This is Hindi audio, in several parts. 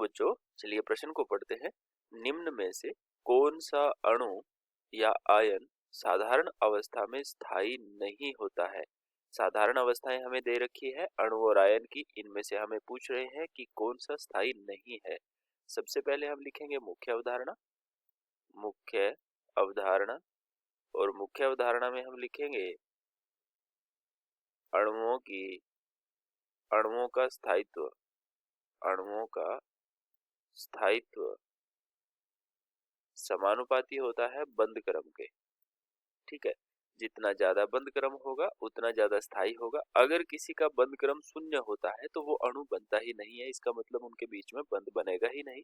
बच्चों चलिए प्रश्न को पढ़ते हैं। निम्न में से कौन सा अणु या आयन साधारण अवस्था में स्थायी नहीं होता है। साधारण अवस्थाएं हमें दे रखी है अणु और आयन की, इनमें से हमें पूछ रहे हैं कि कौन सा स्थायी नहीं है। सबसे पहले हम लिखेंगे मुख्य अवधारणा। मुख्य अवधारणा, और मुख्य अवधारणा में हम लिखेंगे अणुओं की अणुओं का स्थायित्व। अणुओं का स्थायित्व समानुपाती होता है बंध क्रम के। ठीक है, जितना ज्यादा बंध क्रम होगा उतना ज्यादा स्थायी होगा। अगर किसी का बंध क्रम शून्य होता है तो वो अणु बनता ही नहीं है, इसका मतलब उनके बीच में बंध बनेगा ही नहीं।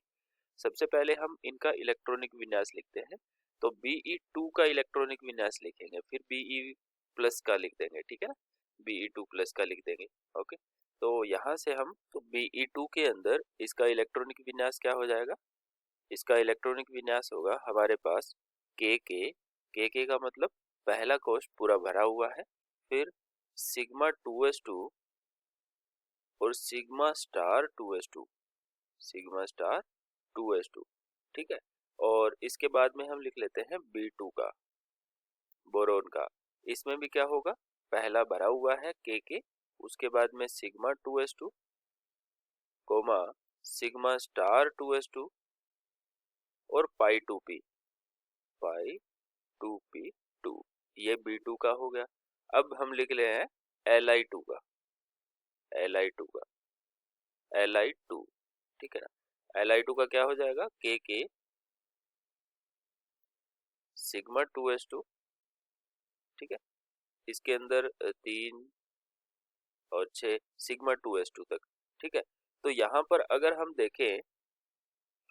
सबसे पहले हम इनका इलेक्ट्रॉनिक विन्यास लिखते हैं। तो Be2 का इलेक्ट्रॉनिक विन्यास लिखेंगे, फिर Be प्लस का लिख देंगे। ठीक है ना, Be2 प्लस का लिख देंगे। ओके, तो यहाँ से हम तो Be2 के अंदर इसका इलेक्ट्रॉनिक विन्यास क्या हो जाएगा। इसका इलेक्ट्रॉनिक विन्यास होगा हमारे पास के का मतलब पहला कोश पूरा भरा हुआ है, फिर सिग्मा 2s2 और sigma star 2s2, sigma star 2s2। ठीक है, और इसके बाद में हम लिख लेते हैं B2 का, बोरोन का। इसमें भी क्या होगा, पहला भरा हुआ है के, उसके बाद में sigma 2s2 coma sigma star 2s2 और पाई 2p, पाई 2p2, ये B2 का हो गया। अब हम लिख ले हैं Li2 का, Li2 का, Li2। ठीक है ना, Li2 का क्या हो जाएगा के सिग्मा 2s2। ठीक है, इसके अंदर 3 और 6 सिग्मा 2s2 तक। ठीक है, तो यहाँ पर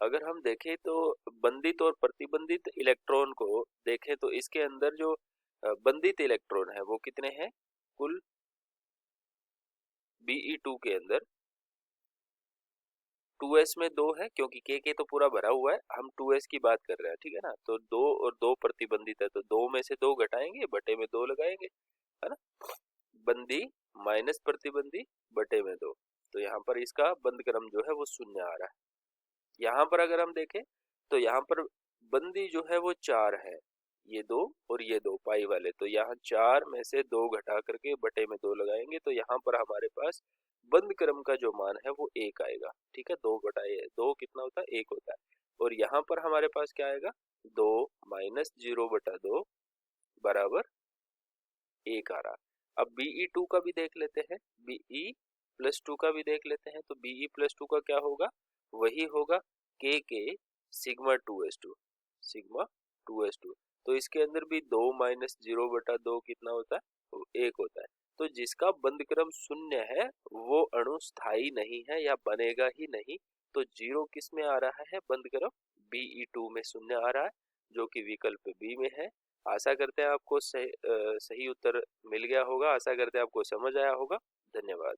अगर हम देखें तो बंधित और प्रतिबंधित इलेक्ट्रॉन को देखें तो इसके अंदर जो बंधित इलेक्ट्रॉन है वो कितने हैं, कुल Be2 के अंदर 2s में 2 है, क्योंकि के तो पूरा भरा हुआ है, हम 2s की बात कर रहे हैं। ठीक है ना, तो 2 और 2 प्रतिबंधित है, तो 2 में से 2 घटाएंगे, बटे में 2 लगाएंगे, है ना। बंदी माइनस प्रतिबंधी बटे में 2, तो यहाँ पर इसका बंध क्रम जो है वो शून्य आ रहा है। यहाँ पर अगर हम देखें तो यहाँ पर बंदी जो है वो 4 है, ये 2 और ये 2 पाई वाले, तो यहाँ 4 में से 2 घटा करके बटे में 2 लगाएंगे, तो यहाँ पर हमारे पास बंध क्रम का जो मान है वो 1 आएगा। ठीक है, 2 बटाए 2 कितना होता है, 1 होता है। और यहाँ पर हमारे पास क्या आएगा, 2 माइनस 0/2 बराबर 1 आ रहा। अब Be2 का भी देख लेते हैं, Be+2 का भी देख लेते हैं। तो Be+2 का क्या होगा, वही होगा के सिग्मा 2s2, सिग्मा 2s2। तो इसके अंदर भी 2 माइनस 0/2 कितना होता है, 1 होता है। तो जिसका बंध क्रम शून्य है वो अणु स्थायी नहीं है या बनेगा ही नहीं। तो 0 किस में आ रहा है, बंध क्रम Be2 में शून्य आ रहा है, जो कि विकल्प बी में है। आशा करते हैं आपको सही उत्तर मिल गया होगा। आशा करते हैं आपको समझ आया होगा। धन्यवाद।